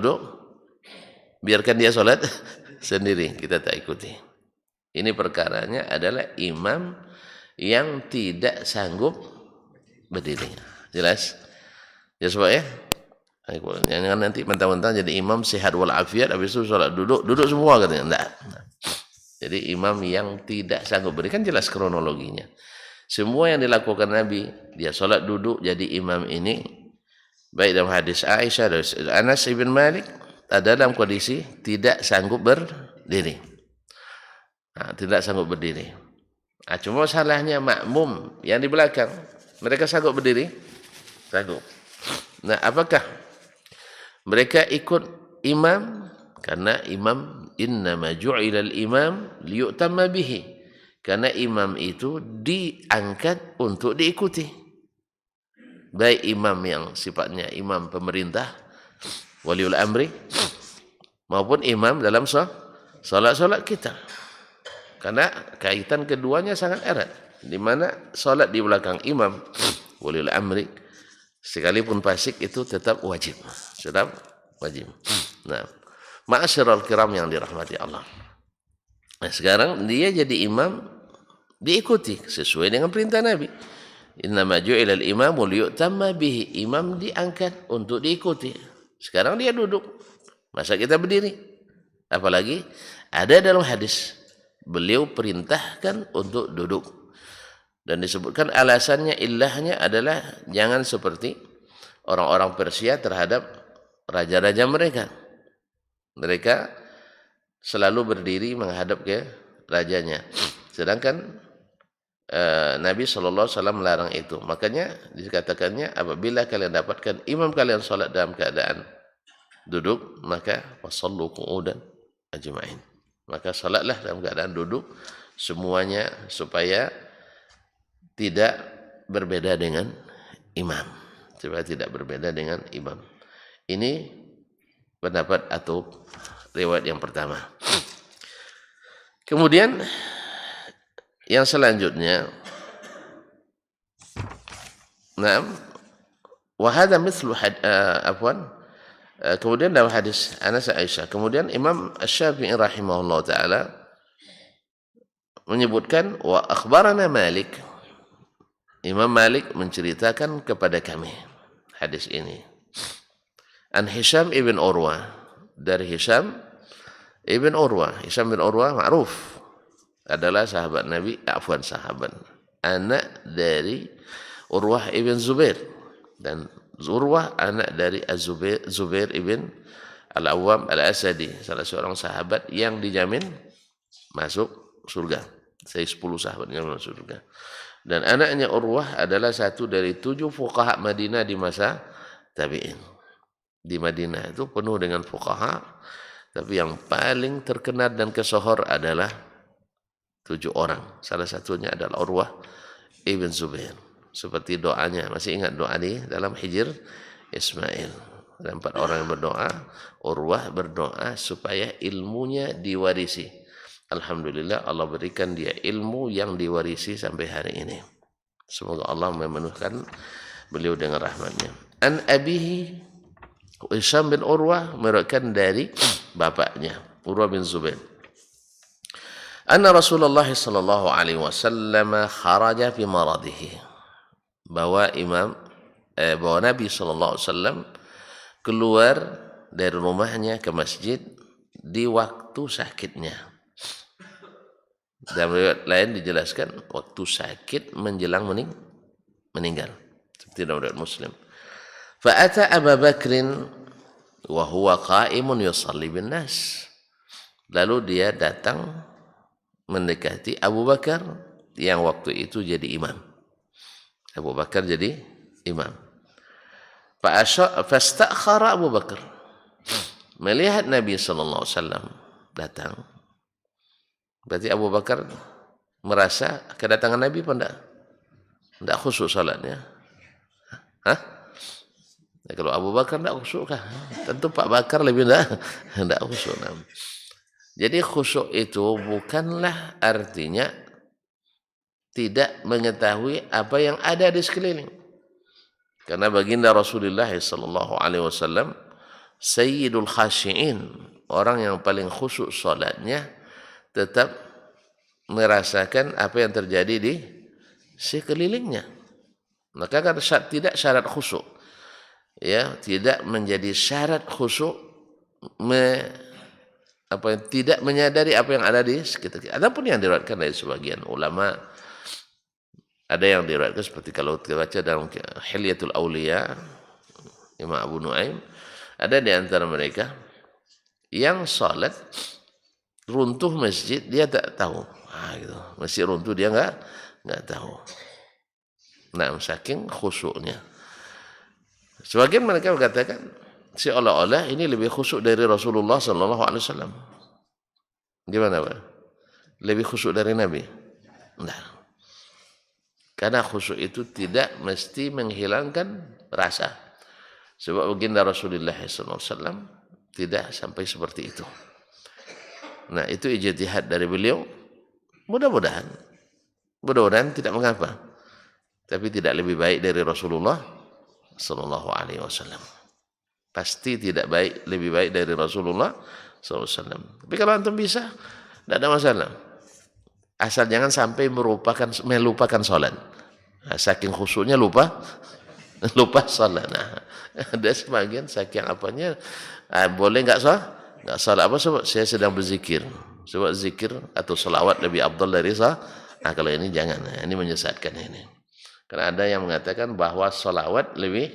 duduk, biarkan dia sholat sendiri, kita tak ikuti. Ini perkaranya adalah imam yang tidak sanggup berdiri. Jelas? Ya sebab ya. Jangan nanti mentang-mentang jadi imam sehat walafiat, habis itu sholat duduk semua katanya. Enggak. Jadi imam yang tidak sanggup berdiri, kan jelas kronologinya. Semua yang dilakukan Nabi, dia sholat duduk jadi imam ini, baik dalam hadis Aisyah dan Anas ibn Malik, ada dalam kondisi tidak sanggup berdiri. Nah, tidak sanggup berdiri. Nah, cuma salahnya makmum yang di belakang, mereka sanggup berdiri? Sanggup. Nah, apakah mereka ikut imam? Karena imam, innama ju'ilal imam liyu'tamma bihi. Karena imam itu diangkat untuk diikuti. Baik imam yang sifatnya imam pemerintah, waliul amri, maupun imam dalam solat kita. Karena kaitan keduanya sangat erat. Di mana solat di belakang imam, waliul amri, sekalipun fasik itu tetap wajib. Tetap wajib. Nah, ma'asyiral kiram yang dirahmati Allah. Nah, sekarang dia jadi imam, diikuti sesuai dengan perintah Nabi. Innama ju'ilal imamu liyu'tamma bihi. Imam diangkat untuk diikuti. Sekarang dia duduk. Masa kita berdiri? Apalagi ada dalam hadis, beliau perintahkan untuk duduk. Dan disebutkan alasannya, ilahnya adalah jangan seperti orang-orang Persia terhadap raja-raja mereka. Mereka selalu berdiri menghadap ke rajanya. Sedangkan Nabi SAW melarang itu. Makanya dikatakannya, apabila kalian dapatkan imam kalian sholat dalam keadaan duduk, maka wasallu qu'udan ajma'in. Maka sholatlah dalam keadaan duduk semuanya, supaya tidak berbeda dengan imam. Supaya tidak berbeda dengan imam. Ini pendapat atau riwayat yang pertama. Kemudian yang selanjutnya, nah, wahada mithlu kemudian dalam hadis Anas Aisyah, kemudian Imam Asy-Syafi'i rahimahullah taala menyebutkan, wa akhbarana Malik, Imam Malik menceritakan kepada kami hadis ini, an Hisham ibn Urwah, dari Hisham ibn Urwah. Hisham bin Urwah ma'ruf, adalah sahabat Nabi, sahabat anak dari Urwah ibn Zubair, dan Urwah anak dari Zubair ibn Al-Awwam Al-Asadi, salah seorang sahabat yang dijamin masuk surga. Saya 10 sahabat yang masuk surga. Dan anaknya Urwah adalah satu dari 7 fuqaha Madinah di masa tabi'in. Di Madinah itu penuh dengan fuqaha, tapi yang paling terkenal dan kesohor adalah 7 orang. Salah satunya adalah Urwah ibn Zubair. Seperti doanya, masih ingat doa di dalam Hijr Ismail. Ada 4 orang yang berdoa. Urwah berdoa supaya ilmunya diwarisi. Alhamdulillah, Allah berikan dia ilmu yang diwarisi sampai hari ini. Semoga Allah memenuhkan beliau dengan rahmatnya. An abihi, Hisham bin Urwah meriwayatkan dari bapaknya Urwah bin Zubair, anna Rasulullah sallallahu alaihi wasallam kharaja fi maradihi, bahwa bahwa Nabi sallallahu alaihi wasallam keluar dari rumahnya ke masjid di waktu sakitnya. Dalam riwayat lain dijelaskan waktu sakit menjelang meninggal, seperti dalam riwayat Muslim. Fa ata Abu Bakrin wa huwa qa'imun yusalli bin nas. Lalu dia datang mendekati Abu Bakar yang waktu itu jadi imam. Abu Bakar jadi imam. Fastakhara Abu Bakar. Melihat Nabi sallallahu alaihi wasallam datang, berarti Abu Bakar merasa kedatangan Nabi apa enggak? Enggak khusyuk salatnya. Hah? Ya, kalau Abu Bakar enggak khusyuk kah? Tentu Pak Bakar lebih enggak khusyuk. Jadi khusyuk itu bukanlah artinya tidak mengetahui apa yang ada di sekeliling. Karena baginda Rasulullah sallallahu alaihi wasallam sayyidul khashi'in, orang yang paling khusyuk salatnya, tetap merasakan apa yang terjadi di sekelilingnya. Maka kan tidak syarat khusyuk, ya, tidak menjadi syarat khusyuk tidak menyadari apa yang ada di sekitar kita. Adapun yang diriwayatkan dari sebagian ulama, ada yang diriwayatkan seperti kalau kita baca dalam Hilyatul Auliya Imam Abu Nuaim, ada di antara mereka yang salat runtuh masjid dia tak tahu. Gitu. Masjid runtuh dia enggak tahu. Nah, saking khusyuknya. Sebagian mereka berkatakan seolah-olah ini lebih khusyuk dari Rasulullah sallallahu alaihi wasallam. Gimana, Pak? Lebih khusyuk dari Nabi? Nah. Karena khusyuk itu tidak mesti menghilangkan rasa. Sebab baginda Rasulullah sallallahu alaihi wasallam tidak sampai seperti itu. Nah, itu ijtihad dari beliau. Mudah-mudahan tidak mengapa. Tapi tidak lebih baik dari Rasulullah sallallahu alaihi wasallam. Pasti tidak lebih baik dari Rasulullah sallallahu alaihi wasallam. Tapi kalau antum bisa, tidak ada masalah. Asal jangan sampai melupakan salat. Nah, saking khusyuknya lupa salat. Nah, ada sebagian saking apanya, boleh enggak salat apa sebab saya sedang berzikir. Sebab zikir atau selawat lebih afdal dari salat. Nah, kalau ini jangan. Nah, ini menyesatkan ini. Karena ada yang mengatakan bahwa salawat lebih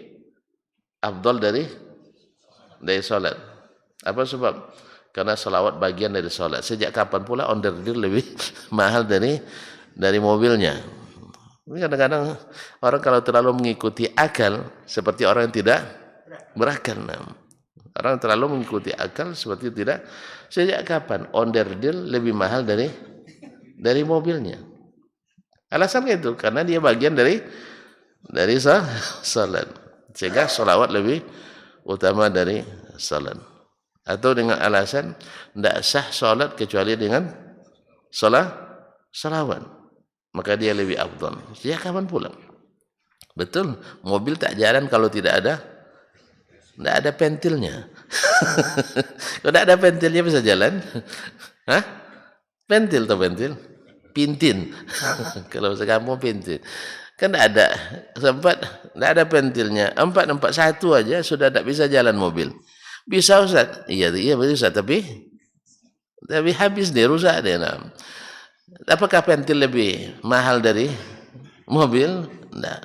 afdal dari salat. Apa sebab? Karena salawat bagian dari salat. Sejak kapan pula ondir-ondir lebih mahal dari mobilnya? Ini kadang-kadang orang kalau terlalu mengikuti akal seperti orang yang tidak berakal. Nah, orang terlalu mengikuti akal seperti tidak. Sejak kapan ondir-ondir lebih mahal dari mobilnya? Alasannya itu karena dia bagian dari salat. Sehingga salawat lebih utama dari salat. Atau dengan alasan tidak sah salat kecuali dengan salawat. Maka dia lebih afdal. Sejak kapan pula? Betul, mobil tak jalan kalau tidak ada pentilnya. Kalau tidak ada pentilnya bisa jalan? Hah? Pentil atau pentil? Pintin. Kalau sekampung pintin. Kan tidak ada pentilnya. 441 aja sudah tidak bisa jalan mobil. Bisa, Ustaz? Iya bisa, tapi habis dia, rusak dia. Nah. Apakah pentil lebih mahal dari mobil? Tidak.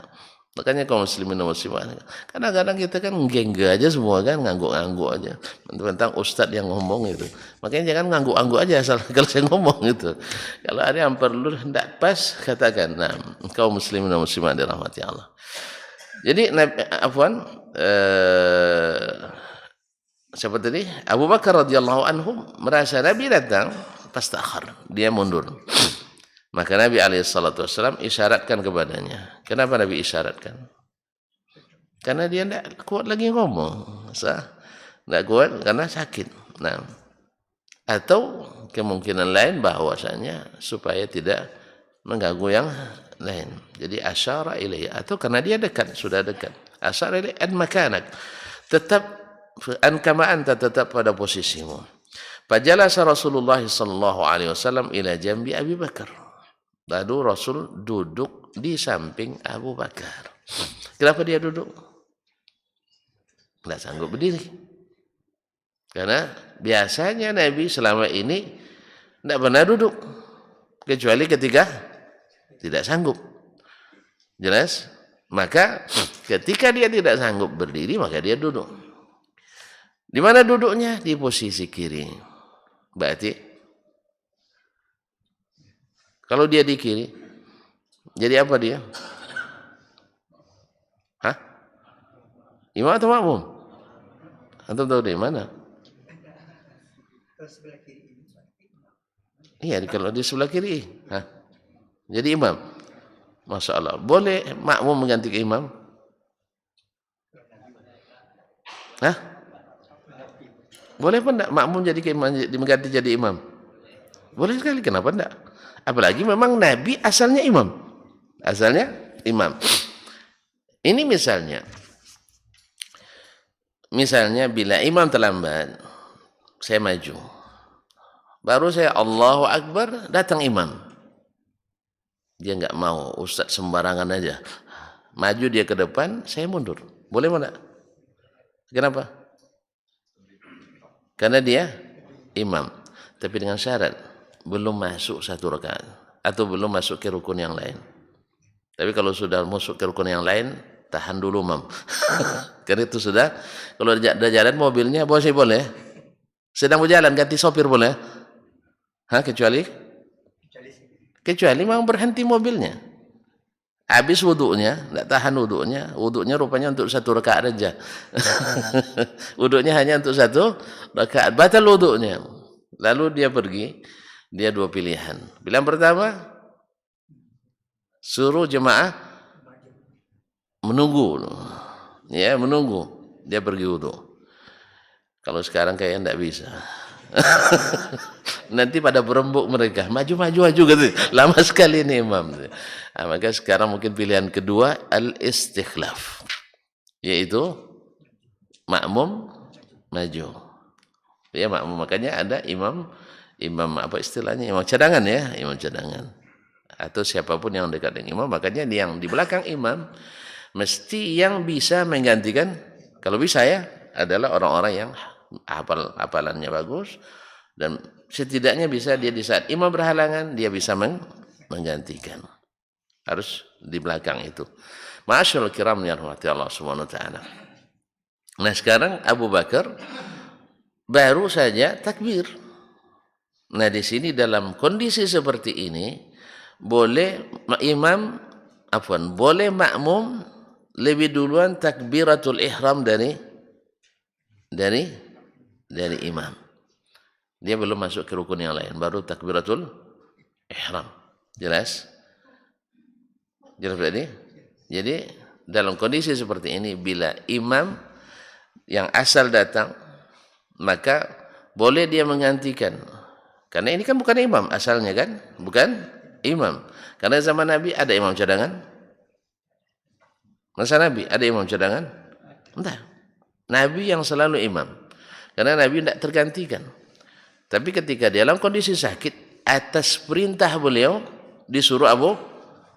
Makanya kaum muslimin dan muslimat, kadang-kadang kita kan gengge aja semua kan, ngangguk-ngangguk aja. Tentang ustadz yang ngomong itu. Makanya jangan ngangguk-ngangguk aja asal kalau saya ngomong itu. Kalau ada yang perlu tidak pas, katakan. Nah, kaum muslimin dan muslimat dirahmati Allah. Jadi, siapa tadi? Abu Bakar radhiyallahu anhu merasa Nabi datang, pas takhir, dia mundur. Maka Nabi SAW isyaratkan kepadanya. Kenapa Nabi isyaratkan? Karena dia tidak kuat lagi ngomong. Tidak kuat karena sakit. Nah, atau kemungkinan lain bahwasanya supaya tidak mengganggu yang lain. Jadi asyara ilaihi, atau karena dia sudah dekat. Asyara ilaihi an makanak. Tetap an kama anta, tetap pada posisimu. Fajalasa Rasulullah sallallahu alaihi wasallam ila jambi Abi Bakar. Lalu Rasul duduk di samping Abu Bakar. Kenapa dia duduk? Tidak sanggup berdiri. Karena biasanya Nabi selama ini tidak pernah duduk. Kecuali ketika tidak sanggup. Jelas? Maka ketika dia tidak sanggup berdiri, maka dia duduk. Di mana duduknya? Di posisi kiri. Berarti kalau dia di kiri, jadi apa dia? Hah? Imam atau makmum? Antum tahu dari mana? Iya, kalau di sebelah kiri. Hah? Jadi imam. Masya Allah. Boleh makmum mengganti imam? Hah? Boleh pun enggak makmum mengganti jadi imam? Boleh sekali, kenapa enggak? Apalagi memang Nabi asalnya imam. Asalnya imam. Ini misalnya Misalnya bila imam terlambat, saya maju. Baru saya Allahu Akbar, datang imam. Dia nggak mau, ustadz sembarangan aja. Maju dia ke depan, saya mundur. Boleh mana? Kenapa? Karena dia imam. Tapi dengan syarat, belum masuk satu rakaat. Atau belum masuk ke rukun yang lain. Tapi kalau sudah masuk ke rukun yang lain, tahan dulu, mam. Karena itu sudah, kalau ada jalan mobilnya, boleh. Sedang berjalan, ganti sopir boleh? Kecuali memang berhenti mobilnya. Habis wudunya, tidak tahan wudunya. Wudunya rupanya untuk satu rakaat aja. Wudunya hanya untuk satu rakaat. Batal wudunya. Lalu dia pergi. Dia dua pilihan. Pilihan pertama, suruh jemaah menunggu. Ya, menunggu. Dia pergi wudu. Kalau sekarang kayaknya tidak bisa. Nanti pada berembuk mereka, maju gitu. Lama sekali ini imam. Maka sekarang mungkin pilihan kedua al-istikhlaf, yaitu makmum maju. Ya, makmum, makanya ada imam apa istilahnya, imam cadangan ya, imam cadangan. Atau siapapun yang dekat dengan imam, makanya yang di belakang imam mesti yang bisa menggantikan, kalau bisa ya, adalah orang-orang yang hafalannya bagus dan setidaknya bisa dia di saat imam berhalangan dia bisa menggantikan. Harus di belakang itu. Ma'asyiral kiram ya rahmati Allah Subhanahu wa taala. Nah, sekarang Abu Bakar baru saja takbir. Nah, di sini dalam kondisi seperti ini boleh makmum lebih duluan takbiratul ihram dari imam. Dia belum masuk ke rukun yang lain, baru takbiratul ihram. Jelas berarti? Jadi dalam kondisi seperti ini, bila imam yang asal datang, maka boleh dia menggantikan. Karena ini kan bukan imam asalnya kan? Bukan imam. Karena zaman Nabi ada imam cadangan. Masa Nabi ada imam cadangan? Entah. Nabi yang selalu imam. Karena Nabi tidak tergantikan. Tapi ketika dalam kondisi sakit, atas perintah beliau disuruh Abu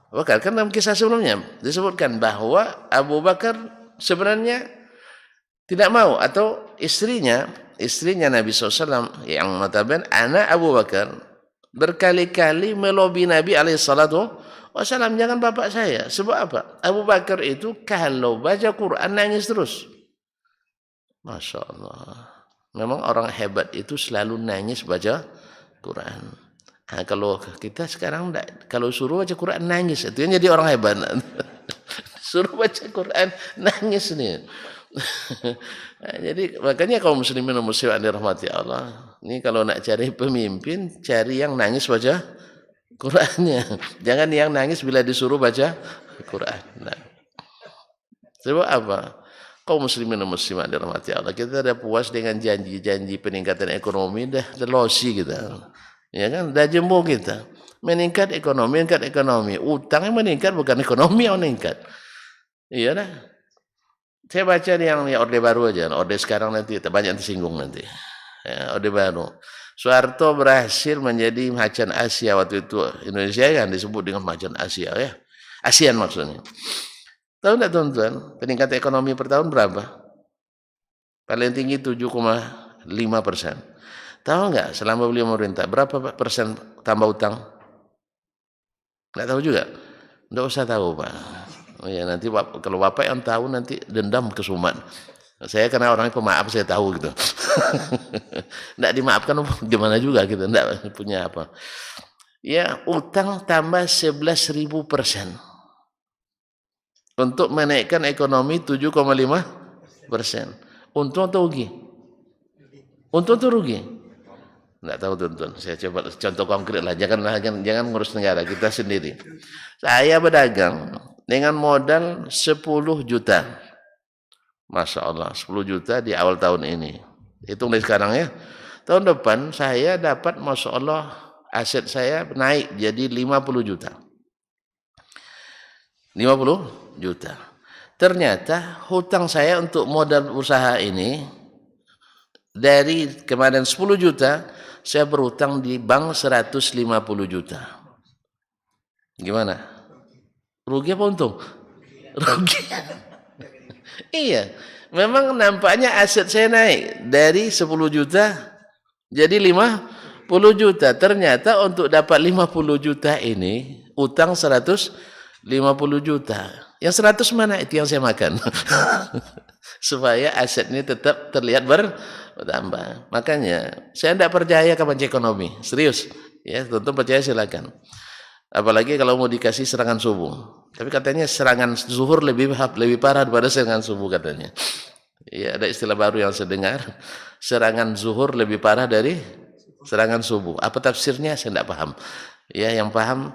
Bakar. Kan dalam kisah sebelumnya disebutkan bahwa Abu Bakar sebenarnya tidak mau, atau istrinya Nabi SAW yang notabene anak Abu Bakar berkali-kali melobi Nabi SAW, jangan bapak saya. Sebab apa? Abu Bakar itu kalau baca Quran nangis terus. Masya Allah. Memang orang hebat itu selalu nangis baca Quran. Nah, kalau kita sekarang kalau suruh baca Quran nangis, itu yang jadi orang hebat. Suruh baca Quran nangis nih. Nah, jadi makanya kaum muslimin dan muslimat dirahmati Allah, ini kalau nak cari pemimpin, cari yang nangis baca Qurannya. Jangan yang nangis bila disuruh baca Quran. Nah, sebab apa? Kaum muslimin dan muslimat dirahmati Allah, kita dah puas dengan janji-janji peningkatan ekonomi, dah losi kita. Ya kan? Dah jemu kita. Meningkat ekonomi. Utangnya meningkat, bukan ekonomi yang meningkat. Iya dah. Saya baca yang orde baru aja. Orde sekarang nanti banyak tersinggung nanti. Ya, orde baru. Soeharto berhasil menjadi macan Asia waktu itu. Indonesia kan disebut dengan macan Asia ya. ASEAN maksudnya. Tahu enggak teman-teman, peningkatan ekonomi per tahun berapa? Paling tinggi 7,5%. Tahu enggak selama beliau memerintah berapa persen tambah utang? Enggak tahu juga? Enggak usah tahu, Pak. Oh ya, nanti kalau Bapak yang tahu nanti dendam kesumat. Saya karena orangnya pemaaf, saya tahu gitu. Enggak dimaafkan gimana juga kita, enggak punya apa. Ya, utang tambah 11.000%. Untuk menaikkan ekonomi 7,5%. Untung atau rugi? Untung atau rugi? Enggak tahu tuan-tuan. Saya coba contoh konkret lah. Jangan ngurus negara, kita sendiri. Saya berdagang dengan modal 10 juta. Masya Allah, 10 juta di awal tahun ini. Hitung dari sekarang ya. Tahun depan saya dapat, Masya Allah, aset saya naik jadi 50 juta. 50 juta. ternyata hutang saya untuk modal usaha ini dari kemarin 10 juta, saya berhutang di bank 150 juta. Gimana? Rugi apa untung? Rugi. Iya, memang nampaknya aset saya naik dari 10 juta jadi 50 juta. Ternyata untuk dapat 50 juta ini utang 150 juta. Yang 100 mana? Itu yang saya makan. Supaya aset ini tetap terlihat bertambah. Makanya saya tidak percaya ke banci ekonomi. Serius. Ya, tentu percaya silakan. Apalagi kalau mau dikasih serangan subuh. Tapi katanya serangan zuhur lebih parah daripada serangan subuh katanya. Ya, ada istilah baru yang saya dengar. Serangan zuhur lebih parah dari serangan subuh. Apa tafsirnya? Saya tidak paham. Ya, yang paham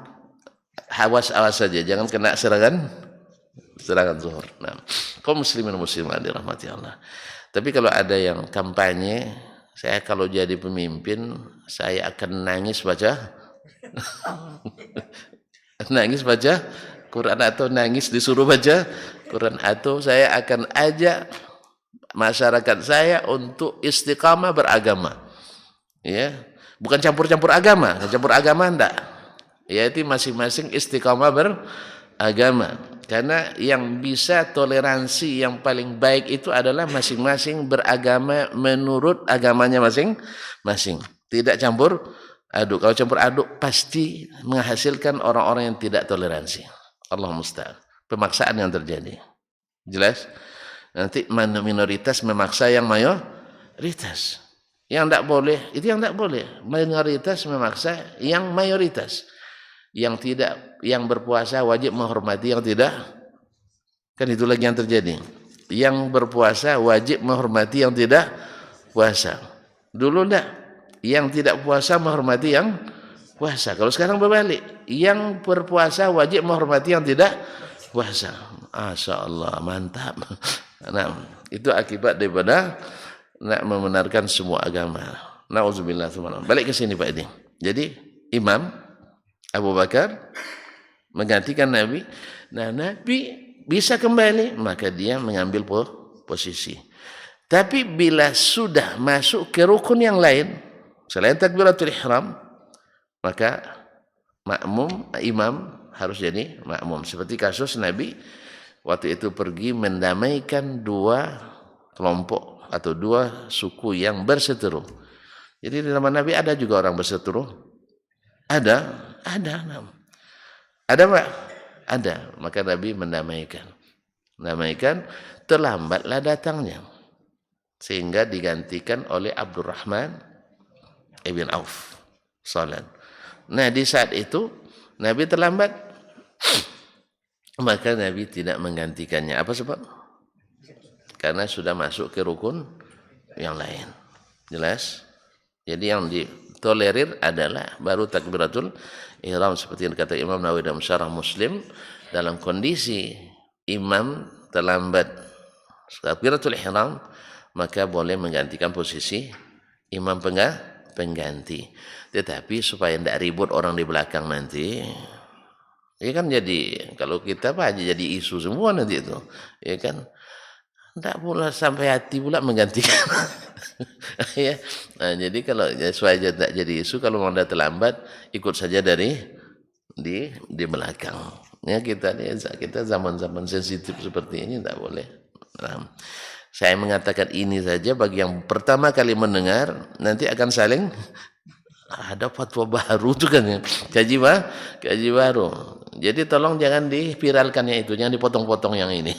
awas saja, jangan kena serangan zuhur. Nah, kaum muslimin muslimat dirahmati Allah. Tapi kalau ada yang kampanye, saya kalau jadi pemimpin, saya akan nangis baca Quran atau nangis disuruh baca Quran, atau saya akan ajak masyarakat saya untuk istiqamah beragama. Ya, bukan campur-campur agama enggak. Ya, itu masing-masing istiqamah beragama. Karena yang bisa toleransi yang paling baik itu adalah masing-masing beragama menurut agamanya masing-masing. Tidak campur aduk. Kalau campur aduk pasti menghasilkan orang-orang yang tidak toleransi. Allah musta'an. Pemaksaan yang terjadi. Jelas? Nanti minoritas memaksa yang mayoritas. Yang tidak boleh, itu yang tidak boleh. Minoritas memaksa yang mayoritas. Yang berpuasa wajib menghormati yang tidak. Kan itu lagi yang terjadi. Yang berpuasa wajib menghormati yang tidak puasa. Dulu enggak. Yang tidak puasa menghormati yang puasa. Kalau sekarang berbalik. Yang berpuasa wajib menghormati yang tidak puasa. Masya Allah, mantap. Nah, itu akibat daripada nak membenarkan semua agama. Nauzubillah. Balik ke sini Pak Edi. Jadi Imam Abu Bakar menggantikan Nabi. Nah, Nabi bisa kembali, maka dia mengambil posisi. Tapi bila sudah masuk ke rukun yang lain, selain takbiratul ihram, maka imam harus jadi makmum. Seperti kasus Nabi waktu itu pergi mendamaikan dua kelompok atau dua suku yang berseteru. Jadi di zaman Nabi ada juga orang berseteru. Ada Pak? Ada. Maka Nabi mendamaikan, terlambatlah datangnya. Sehingga digantikan oleh Abdurrahman ibn Auf. Salat. Nah, di saat itu Nabi terlambat. Maka Nabi tidak menggantikannya. Apa sebab? Karena sudah masuk ke rukun yang lain. Jelas? Jadi yang ditolerir adalah baru takbiratul ihram seperti yang kata Imam Nawawi dalam Syarah Muslim, dalam kondisi imam terlambat takbiratul ihram, maka boleh menggantikan posisi imam pengganti. Tetapi supaya tidak ribut orang di belakang nanti, ya kan, jadi kalau kita Pak Haji jadi isu semua nanti itu, ya kan, tidak pula sampai hati pula menggantikan. Ya. Nah, jadi kalau supaya tidak jadi isu, kalau mau terlambat ikut saja dari di belakang. Ya, kita zaman-zaman sensitif seperti ini tidak boleh. Nah, saya mengatakan ini saja bagi yang pertama kali mendengar, nanti akan saling ada fatwa baru tuh kan ya. Kaji baru. Jadi tolong jangan diviralkannya itu, jangan dipotong-potong yang ini.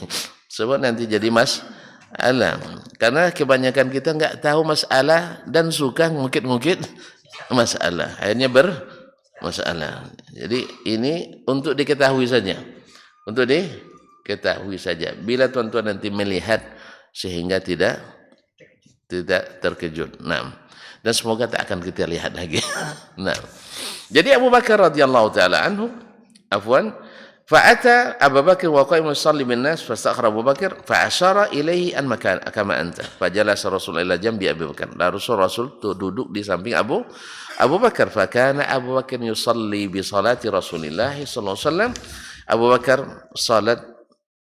Sebab nanti jadi masalah. Karena kebanyakan kita enggak tahu masalah dan suka ngungkit-ngungkit masalah. Akhirnya bermasalah. Jadi ini untuk diketahui saja. Untuk diketahui saja. Bila tuan-tuan nanti melihat sehingga tidak terkejut. Nah, dan semoga tak akan kita lihat lagi. Nah, jadi Abu Bakar radhiyallahu taala anhu, afwan, fa'ata Abu Bakar wa qa'imun yusalli bin nas fastakhara Abu Bakar fa'asyara ilaihi an makan kama anta fajalasa Rasulullah jambi Abu Bakar. Rasul duduk di samping Abu Bakar. Fa kana Abu Bakar yusalli bi salati Rasulillah sallallahu alaihi wasallam. Abu Bakar salat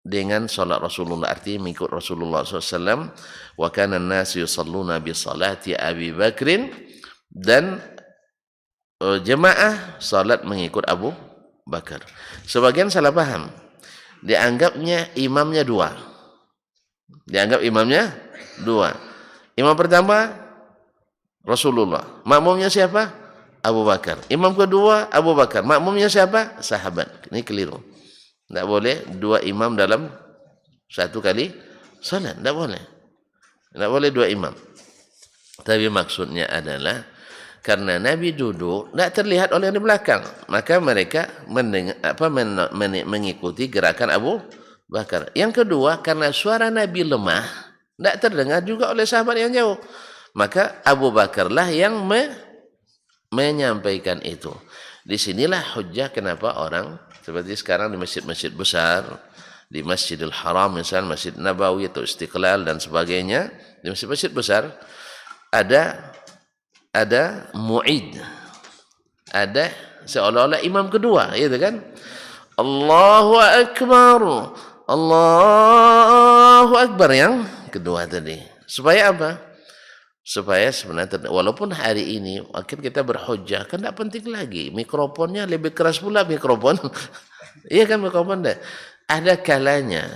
dengan salat Rasulullah, artinya mengikut Rasulullah SAW. Wa kana an-nas yusalluna bi salati Abi Bakrin, dan jemaah salat mengikut Abu Bakar. Sebagian salah paham, dianggapnya imamnya dua. Imam pertama Rasulullah, makmumnya siapa? Abu Bakar. Imam kedua Abu Bakar, makmumnya siapa? Sahabat. Ini keliru. Tidak boleh dua imam dalam satu kali salat, tidak boleh. Tidak boleh dua imam. Tapi maksudnya adalah karena Nabi duduk tidak terlihat oleh yang di belakang, maka mereka mengikuti gerakan Abu Bakar. Yang kedua, karena suara Nabi lemah, tidak terdengar juga oleh sahabat yang jauh, maka Abu Bakarlah yang menyampaikan itu. Disinilah hujjah kenapa orang seperti sekarang di masjid-masjid besar, di Masjidil Haram misalnya, Masjid Nabawi atau Istiqlal dan sebagainya, di masjid-masjid besar ada mu'id, ada seolah-olah imam kedua, gitu kan? Allahu Akbar, Allahu Akbar, yang kedua tadi. Supaya apa? Supaya sebenarnya, walaupun hari ini akhir kita berhujjah, kan tidak penting lagi, mikrofonnya lebih keras pula mikrofon. Iya kan, mikrofon deh. Ada kalanya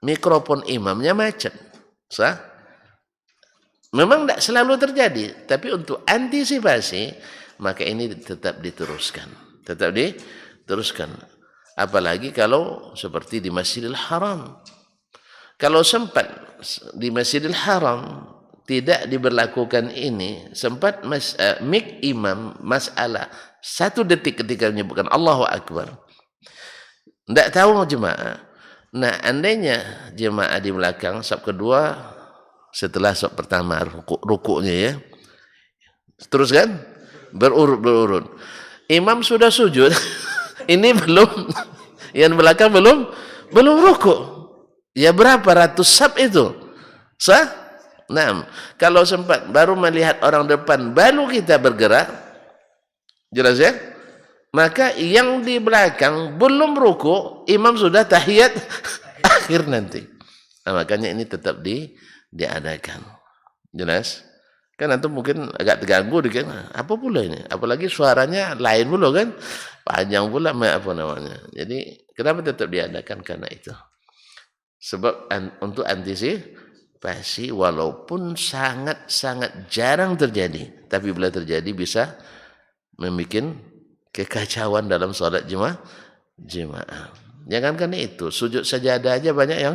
mikrofon imamnya macet. Sah? Memang tidak selalu terjadi, tapi untuk antisipasi maka ini tetap diteruskan. Apalagi kalau seperti di Masjidil Haram. Kalau sempat di Masjidil Haram tidak diberlakukan ini, sempat mik imam masalah 1 detik ketika menyebutkan Allahu Akbar, tidak tahu jemaah. Nah, andainya jemaah di belakang saf kedua setelah saf pertama rukuknya ya, terus kan berurut imam sudah sujud, ini belum, yang belakang belum rukuk. Ya berapa ratus saf itu? Sah? Nah, kalau sempat baru melihat orang depan baru kita bergerak, jelas ya? Maka yang di belakang belum ruku, imam sudah tahiyat akhir nanti. Nah, makanya ini tetap diadakan. Jelas? Kan nanti mungkin agak terganggu dikit. Apa pula ini? Apalagi suaranya lain pula kan? Panjang pula apa namanya. Jadi kenapa tetap diadakan? Karena itu. Sebab untuk antisipasi, walaupun sangat-sangat jarang terjadi, tapi bila terjadi bisa membuat kekacauan dalam sholat jemaah. Jangankan itu, sujud sajadah aja banyak yang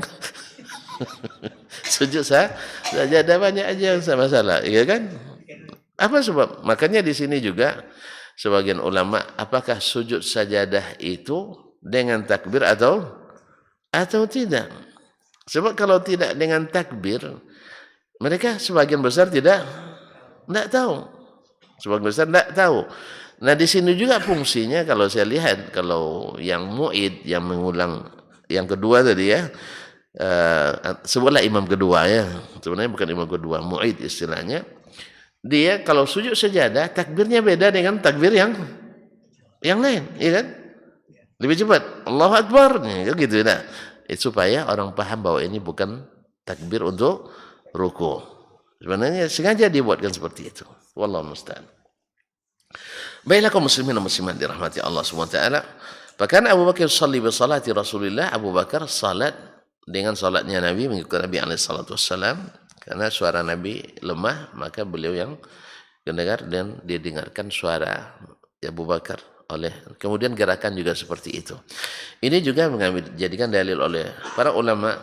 sujud sajadah banyak aja yang masalah, iya kan? Apa sebab? Makanya di sini juga sebagian ulama, apakah sujud sajadah itu dengan takbir atau tidak? Sebab kalau tidak dengan takbir, mereka sebagian besar tidak tahu. Sebagian besar tidak tahu. Nah, di sini juga fungsinya kalau saya lihat, kalau yang mu'id, yang mengulang yang kedua tadi ya, sebutlah imam kedua ya. Sebenarnya bukan imam kedua, mu'id istilahnya. Dia kalau sujud sajadah, takbirnya beda dengan takbir yang lain, ya kan? Lebih cepat. Allahu Akbar, gitu nah. Supaya orang paham bahwa ini bukan takbir untuk ruku. Sebenarnya sengaja dibuatkan seperti itu. Wallahu musta'an. Baiklah kaum muslimin dan muslimat dirahmati Allah SWT. Bahkan Abu Bakar salli bi salati Rasulillah, Abu Bakar salat dengan salatnya Nabi, mengikut Nabi SAW. Karena suara Nabi lemah, maka beliau yang mendengar dan didengarkan suara Abu Bakar kemudian gerakan juga seperti itu. Ini juga jadikan dalil oleh para ulama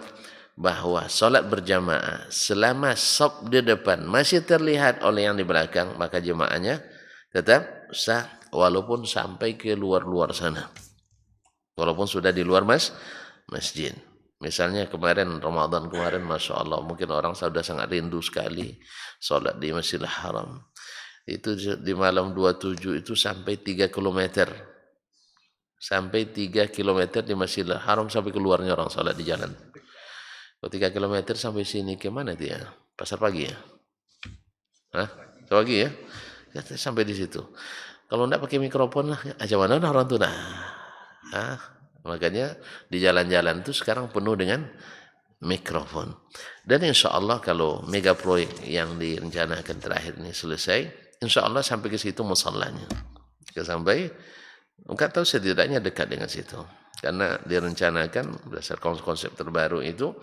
bahwa salat berjamaah selama saf di depan masih terlihat oleh yang di belakang, maka jemaahnya tetap sah walaupun sampai ke luar sana. Walaupun sudah di luar masjid. Misalnya kemarin Ramadan kemarin, Masya Allah, mungkin orang sudah sangat rindu sekali salat di Masjidil Haram. Itu di malam 27 itu sampai 3 km. Sampai 3 km di Masjidil Haram, sampai keluarnya orang salat di jalan. Kalau 3 km sampai sini kemana dia? Pasar pagi ya? Hah? Pasar pagi ya? Sampai di situ. Kalau enggak pakai mikrofon lah, aja mana orang tuh nah. Makanya di jalan-jalan itu sekarang penuh dengan mikrofon. Dan insya Allah kalau mega proyek yang direncanakan terakhir ini selesai, insya Allah sampai ke situ musallanya. Sampai, enggak tahu setidaknya dekat dengan situ. Karena direncanakan berdasarkan konsep terbaru itu,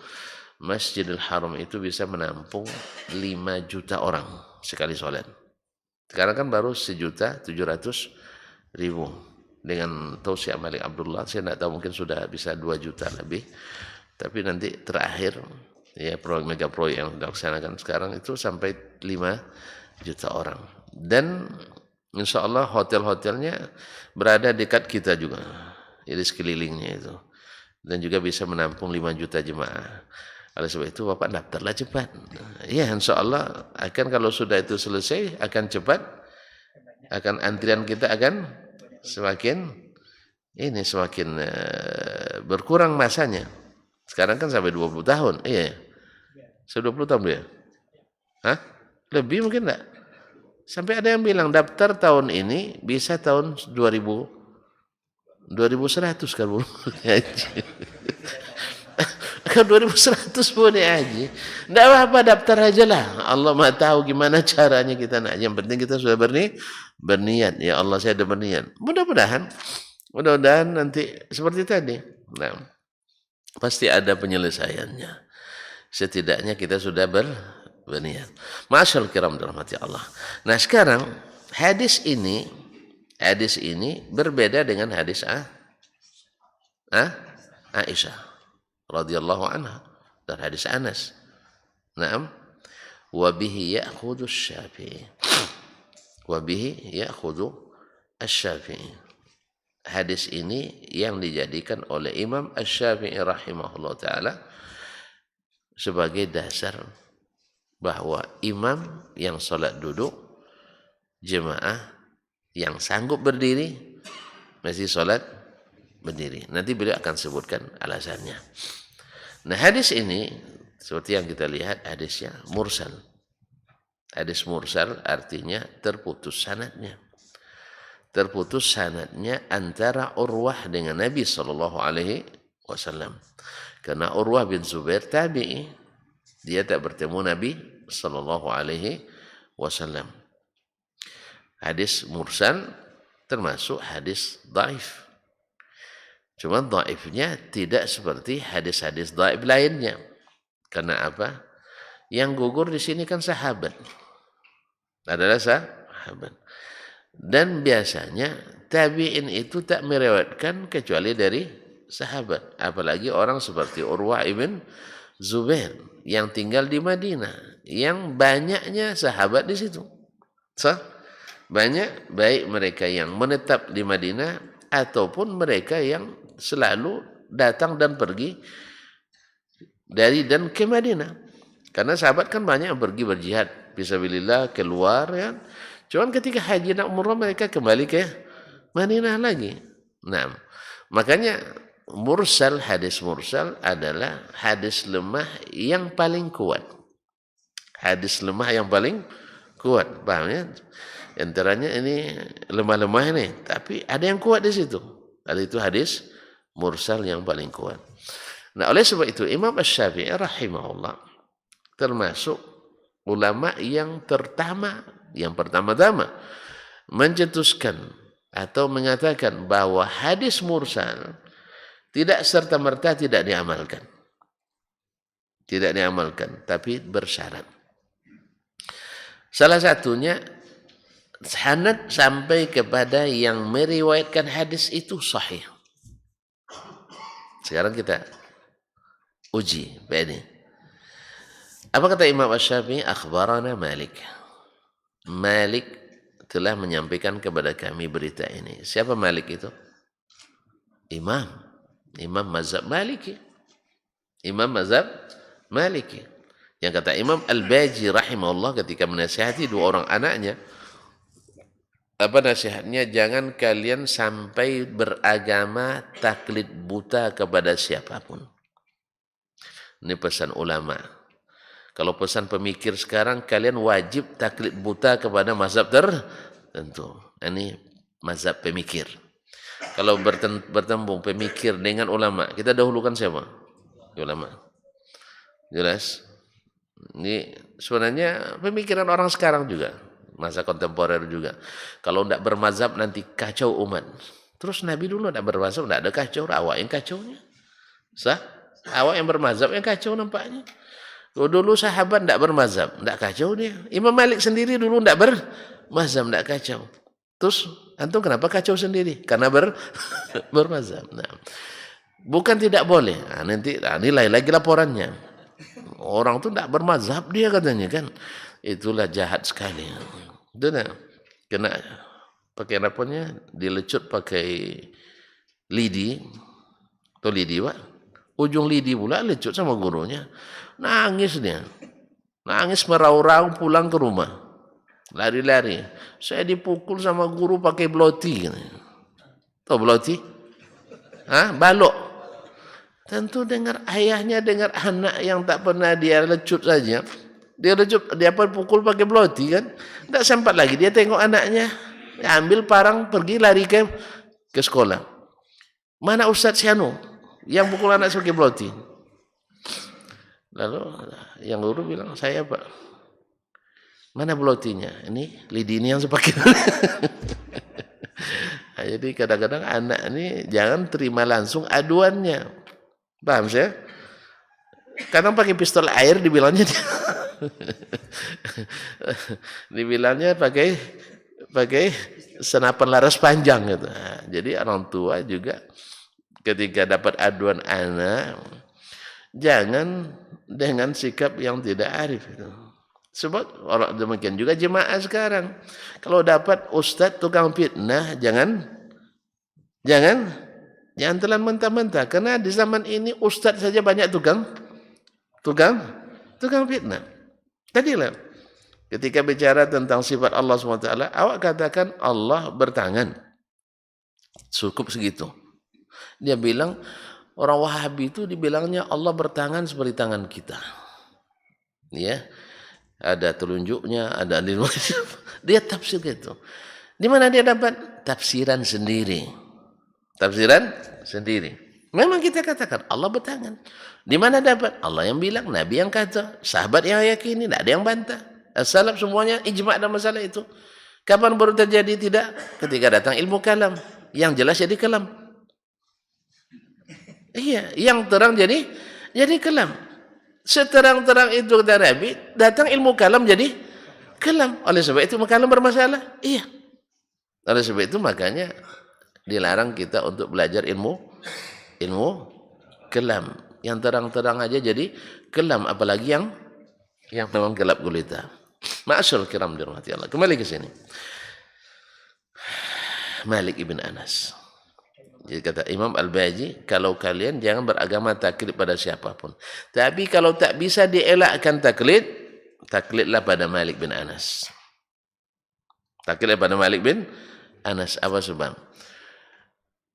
Masjidil Haram itu bisa menampung 5 juta orang sekali sholat. Sekarang kan baru 1.700.000. Dengan Tausiah Malik Abdullah, saya tidak tahu mungkin sudah bisa 2 juta lebih. Tapi nanti terakhir, ya proyek mega proyek yang dilaksanakan sekarang itu sampai 5 juta orang. Dan insya Allah hotel-hotelnya berada dekat kita juga. Jadi sekelilingnya itu. Dan juga bisa menampung 5 juta jemaah. Oleh sebab itu Bapak daftarlah cepat. Ya insya Allah akan kalau sudah itu selesai akan cepat. Akan antrian kita akan semakin berkurang masanya. Sekarang kan sampai 20 tahun. Iya. Sampai 20 tahun dia. Hah? Lebih mungkin enggak? Sampai ada yang bilang daftar tahun ini bisa tahun 2100 kalau haji. Kan 2100 boleh haji. Enggak apa-apa daftar aja lah. Allah Maha tahu gimana caranya kita nak. Yang penting kita sudah berniat. Ya Allah saya ada berniat. Mudah-mudahan nanti seperti tadi. Nah, pasti ada penyelesaiannya. Setidaknya kita sudah berniat. Masyaallah kiram dirahmati Allah. Nah, sekarang hadis ini berbeda dengan hadis Aisyah radhiyallahu anha dan hadis Anas. Naam, wa bihi ya'khudhu asy-Syafi'i. Wa bihi ya'khudhu asy-Syafi'i. Hadis ini yang dijadikan oleh Imam Asy-Syafi'i rahimahullah taala sebagai dasar bahwa imam yang salat duduk, jemaah yang sanggup berdiri masih salat berdiri. Nanti beliau akan sebutkan alasannya. Nah, hadis ini seperti yang kita lihat hadisnya mursal. Hadis mursal artinya terputus sanadnya. Terputus sanadnya antara Urwah dengan Nabi sallallahu alaihi wasallam. Karena Urwah bin Zubair tabi'i, dia tak bertemu Nabi sallallahu alaihi wasallam. Hadis mursal termasuk hadis dhaif. Cuma dhaifnya tidak seperti hadis-hadis dhaif lainnya. Karena apa? Yang gugur di sini kan sahabat. Adalah sahabat. Dan biasanya tabi'in itu tak meriwayatkan kecuali dari sahabat. Apalagi orang seperti Urwah ibn Zubair yang tinggal di Madinah, yang banyaknya sahabat di situ. Banyak baik mereka yang menetap di Madinah ataupun mereka yang selalu datang dan pergi dari dan ke Madinah. Karena sahabat kan banyak yang pergi berjihad fisabilillah keluar ya. Cuman ketika haji nak umrah mereka kembali ke Madinah lagi. Nah, makanya hadis mursal adalah hadis lemah yang paling kuat. Hadis lemah yang paling kuat, paham ya? Antaranya ini lemah-lemah ini, tapi ada yang kuat di situ. Ada itu hadis mursal yang paling kuat. Nah, oleh sebab itu Imam Asy-Syafi'i rahimahullah termasuk ulama yang pertama-tama mencetuskan atau mengatakan bahwa hadis mursal tidak serta-merta tidak diamalkan. Tidak diamalkan, tapi bersyarat. Salah satunya sanad sampai kepada yang meriwayatkan hadis itu sahih. Sekarang kita uji ini. Apa kata Imam Asy-Syafi'i? Akhbarana Malik. Malik telah menyampaikan kepada kami berita ini. Siapa Malik itu? Imam mazhab Maliki. Imam mazhab Maliki. Yang kata Imam Al-Baji rahimahullah ketika menasihati dua orang anaknya, apa nasihatnya? Jangan kalian sampai beragama taklid buta kepada siapapun. Ini pesan ulama. Kalau pesan pemikir sekarang, kalian wajib taklid buta kepada mazhab tertentu. Ini mazhab pemikir. Kalau bertembung pemikir dengan ulama, kita dahulukan siapa? Ulama. Jelas? Ini sebenarnya pemikiran orang sekarang juga, masa kontemporer juga. Kalau tidak bermazhab nanti kacau umat. Terus Nabi dulu tidak bermazhab, tidak ada kacau, awak yang kacaunya. Sah? Awak yang bermazhab yang kacau nampaknya. Dulu sahabat tidak bermazhab, tidak kacau dia. Imam Malik sendiri dulu tidak bermazhab, tidak kacau. Terus antum kenapa kacau sendiri? Karena bermazhab. Nah, bukan tidak boleh. Nah, nanti nilai lagi laporannya. Orang tu tidak bermazhab dia katanya kan. Itulah jahat sekali. Itu nah, kena pakai rapotnya dilecut pakai lidi. Atau lidi, Pak. Ujung lidi pula lecut sama gurunya. Nangis dia. Nangis merau-rau pulang ke rumah. Lari-lari. Saya dipukul sama guru pakai bloti. Tahu bloti? Hah? Balok. Tentu dengar ayahnya, dengar anak yang tak pernah dia lecut saja. Dia lecut, dia pukul pakai bloti kan. Tak sempat lagi dia tengok anaknya. Dia ambil parang pergi lari ke sekolah. Mana Ustaz Sianu yang pukul anak pakai bloti? Lalu yang guru bilang, saya Pak. Mana blotinya? Ini lidi ini yang saya pakai. Nah, jadi kadang-kadang anak ini jangan terima langsung aduannya. Paham saya? Kadang pakai pistol air dibilangnya dibilangnya pakai senapan laras panjang gitu. Nah, jadi orang tua juga ketika dapat aduan anak jangan dengan sikap yang tidak arif itu. Sebab orang demikian juga jemaah sekarang. Kalau dapat ustaz tukang fitnah, jangan telan mentah-mentah. Karena di zaman ini ustaz saja banyak tukang fitnah. Tadilah ketika bicara tentang sifat Allah SWT, awak katakan Allah bertangan. Cukup segitu. Dia bilang orang Wahabi itu dibilangnya Allah bertangan seperti tangan kita. Ya. Ada telunjuknya, ada dia tafsir gitu. Di mana dia dapat tafsiran sendiri? Tafsiran sendiri. Memang kita katakan Allah bertangan. Di mana dapat? Allah yang bilang, Nabi yang kata, sahabat yang yakini, tidak ada yang bantah. As-salaf semuanya ijma' dalam masalah itu. Kapan baru terjadi? Tidak. Ketika datang ilmu kalam, yang jelas jadi kalam. Iya, yang terang jadi kalam. Seterang-terang itu kata Nabi, datang ilmu kalam jadi kalam. Oleh sebab itu kalam bermasalah. Iya. Oleh sebab itu makanya dilarang kita untuk belajar ilmu kalam. Yang terang-terang aja jadi kalam, apalagi yang memang gelap gulita. Ma'asyarul kiram dirahmati Allah. Kembali ke sini. Malik ibn Anas. Jadi kata Imam Al-Baji, kalau kalian jangan beragama taklid pada siapapun. Tapi kalau tak bisa dielakkan taklidlah pada Malik bin Anas. Taklid pada Malik bin Anas. Apa sebab?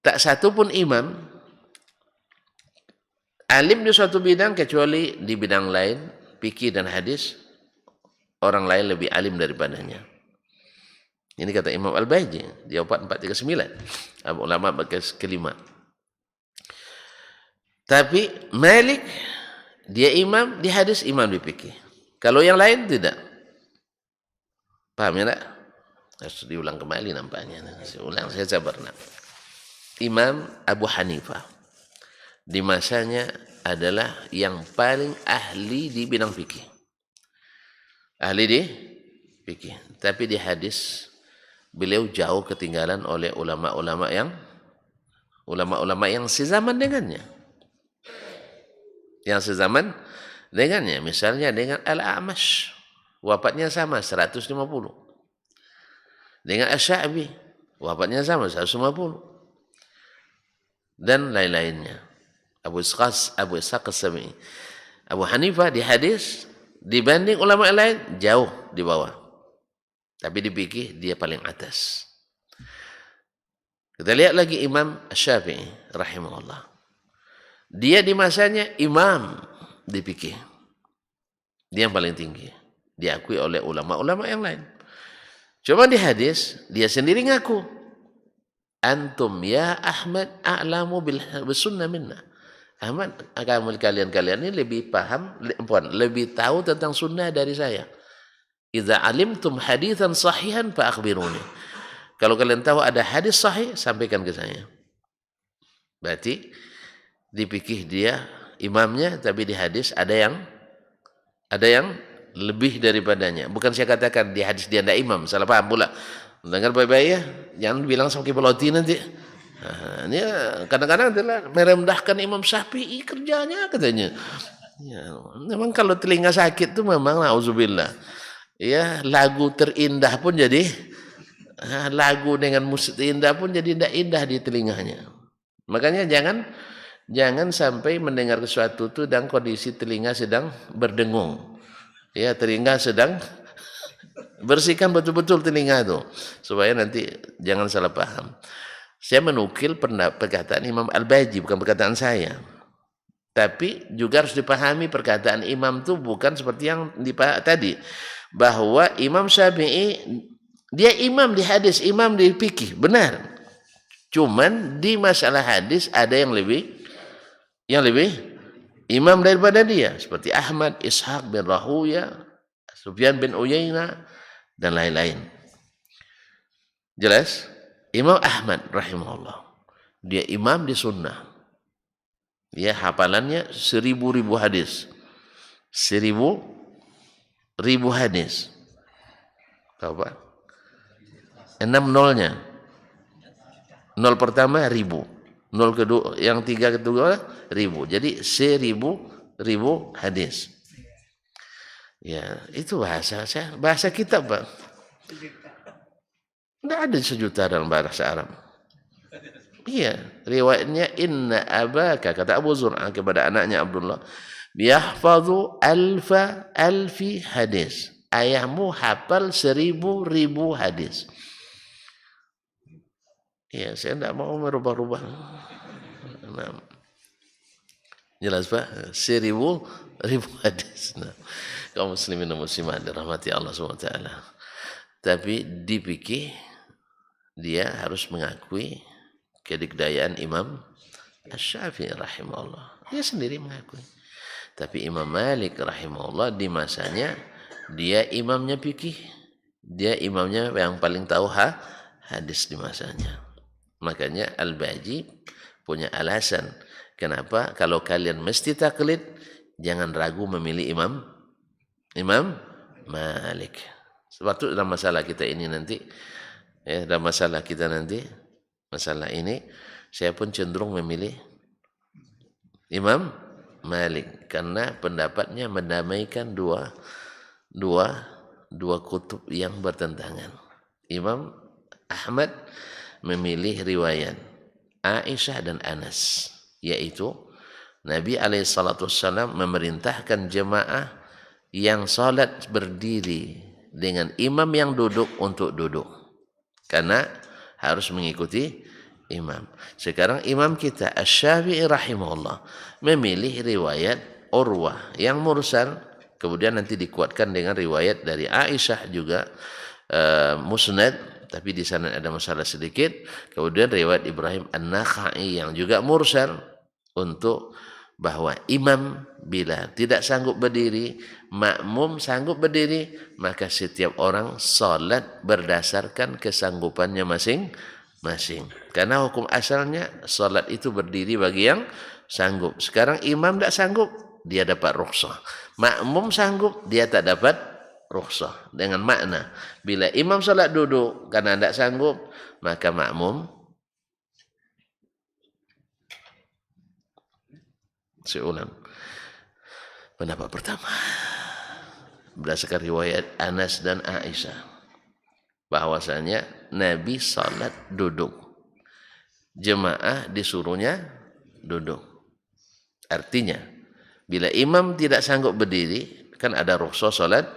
Tak satu pun imam alim di suatu bidang kecuali di bidang lain, fikih dan hadis, orang lain lebih alim daripadanya. Ini kata Imam Al-Baji, dia wafat 439. Abu ulama bekas kelima. Tapi Malik dia imam di hadis, imam di fikih. Kalau yang lain tidak. Paham ya tak? Harus diulang kembali nampaknya. Saya sabar. Imam Abu Hanifah di masanya adalah yang paling ahli di bidang fikih. Ahli di fikih. Tapi di hadis beliau jauh ketinggalan oleh ulama-ulama yang sezaman dengannya. Yang sezaman dengannya, misalnya dengan Al-A'mash, wafatnya sama 150. Dengan Asy-Sya'bi, wafatnya sama 150. Dan lain-lainnya. Abu Ishaq As-Sabi'i. Abu Hanifah di hadis dibanding ulama lain jauh di bawah. Tapi di fikih dia paling atas. Kita lihat lagi Imam Syafi'i rahimahullah. Dia di masanya imam di fikih. Dia yang paling tinggi. Diakui oleh ulama-ulama yang lain. Cuma di hadis dia sendiri ngaku antum ya Ahmad a'lamu bil sunnah minna. Ahmad, kalian ini lebih paham, lebih tahu tentang sunnah dari saya. Idza alimtum haditsan sahihan fa akhbiruni. Kalau kalian tahu ada hadis sahih, sampaikan ke saya. Berarti di fikih dia imamnya, tapi di hadis ada yang lebih daripadanya. Bukan saya katakan di hadis dia tidak imam, salah paham pula. Dengar baik-baik ya, jangan bilang sama kibulati nanti. Nah, ini kadang-kadang adalah merendahkan Imam Syafi'i kerjanya katanya. Ya, memang kalau telinga sakit tuh memang nauzubillah. Ya, lagu terindah pun jadi lagu dengan musik indah pun jadi tidak indah di telinganya. Makanya jangan sampai mendengar sesuatu itu dan kondisi telinga sedang berdengung. Ya, telinga sedang bersihkan betul-betul telinga itu supaya nanti jangan salah paham. Saya menukil perkataan Imam Al-Baji, bukan perkataan saya. Tapi juga harus dipahami perkataan imam itu bukan seperti yang tadi. Bahwa Imam Syafi'i, dia imam di hadis, imam di fikih, benar. Cuman di masalah hadis ada yang lebih imam daripada dia. Seperti Ahmad, Ishaq bin Rahuya, Sufyan bin Uyainah, dan lain-lain. Jelas? Imam Ahmad rahimahullah, dia imam di sunnah. Ya, hafalannya 1000 hadis. 1000 hadis. Tahu Pak? 6 nolnya. Nol pertama 1000. Nol kedua, yang 3 kedua 1000. Jadi 1000 hadis. Ya, itu bahasa kitab, Pak. Tidak ada sejuta dalam bahasa Arab. Iya, riwayatnya inna abaka, kata Abu Zur'ah kepada anaknya Abdullah, yahfazu alfi hadis. Ayahmu hafal 1000 hadis. Iya, saya tidak mau merubah-rubah. Nah, jelas Pak, 1000 hadis. Nah, kaum muslimin dan muslimat dirahmati Allah SWT. Tapi di fikih dia harus mengakui kedikdayaan Imam Asy-Syafi'i rahimahullah. Dia sendiri mengakui. Tapi Imam Malik rahimahullah di masanya dia imamnya fikih. Dia imamnya yang paling tahu hadis di masanya. Makanya Al-Baji punya alasan kenapa kalau kalian mesti taklid, jangan ragu memilih Imam Malik. Sebab itu dalam masalah kita ini nanti, dalam masalah kita nanti, masalah ini, saya pun cenderung memilih Imam Malik karena pendapatnya mendamaikan dua kutub yang bertentangan. Imam Ahmad memilih riwayat Aisyah dan Anas, yaitu Nabi SAW memerintahkan jemaah yang salat berdiri dengan imam yang duduk untuk duduk, karena harus mengikuti imam. Sekarang imam kita Asy-Syafi'i rahimahullah memilih riwayat Urwah yang mursal, kemudian nanti dikuatkan dengan riwayat dari Aisyah juga musnad, tapi di sana ada masalah sedikit. Kemudian riwayat Ibrahim An-Nakhai yang juga mursal, untuk bahwa imam bila tidak sanggup berdiri, makmum sanggup berdiri, maka setiap orang salat berdasarkan kesanggupannya masing-masing. Karena hukum asalnya salat itu berdiri bagi yang sanggup. Sekarang imam tidak sanggup, dia dapat rukhsah. Makmum sanggup, dia tak dapat rukhsah. Dengan makna, bila imam salat duduk karena tidak sanggup, maka makmum, saya ulang, pendapat pertama berdasarkan riwayat Anas dan Aisyah bahwasanya Nabi salat duduk, jemaah disuruhnya duduk. Artinya bila imam tidak sanggup berdiri, kan ada rukhsah salat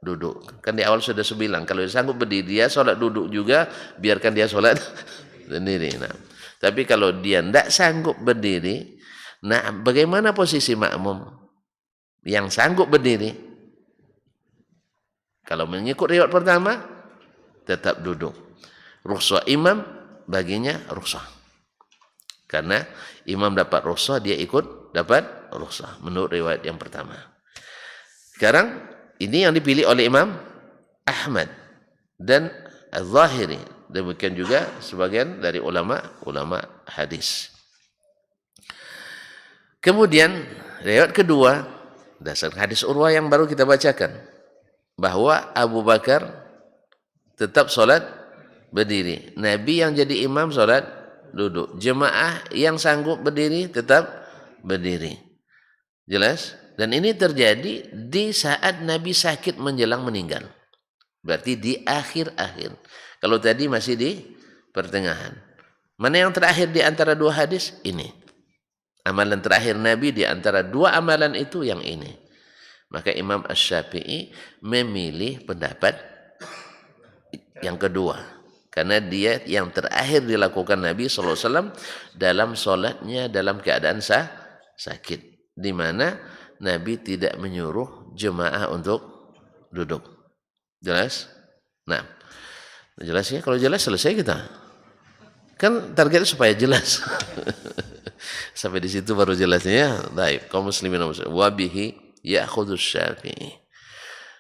duduk. Kan di awal sudah saya bilang, kalau dia sanggup berdiri, dia salat duduk juga, biarkan dia salat sendiri. Nah, tapi kalau dia tidak sanggup berdiri, nah bagaimana posisi makmum yang sanggup berdiri? Kalau mengikut riwayat pertama, tetap duduk. Rukhsah imam baginya rukhsah. Karena imam dapat rukhsah, dia ikut dapat rukhsah menurut riwayat yang pertama. Sekarang ini yang dipilih oleh Imam Ahmad dan Az-Zahiri, demikian juga sebagian dari ulama hadis. Kemudian riwayat kedua, dasar hadis Urwah yang baru kita bacakan, bahwa Abu Bakar tetap sholat berdiri. Nabi yang jadi imam sholat duduk. Jemaah yang sanggup berdiri tetap berdiri. Jelas? Dan ini terjadi di saat Nabi sakit menjelang meninggal. Berarti di akhir-akhir. Kalau tadi masih di pertengahan. Mana yang terakhir di antara dua hadis? Ini. Amalan terakhir Nabi di antara dua amalan itu yang ini. Maka Imam Asy-Syafi'i memilih pendapat yang kedua. Karena dia yang terakhir dilakukan Nabi SAW dalam sholatnya dalam keadaan sakit. Di mana Nabi tidak menyuruh jemaah untuk duduk. Jelas? Nah, jelas ya? Kalau jelas selesai kita. Kan targetnya supaya jelas. Sampai di situ baru jelasnya ya. Baik, kaum muslimin wa bihi ya'khudhu Syafi'i.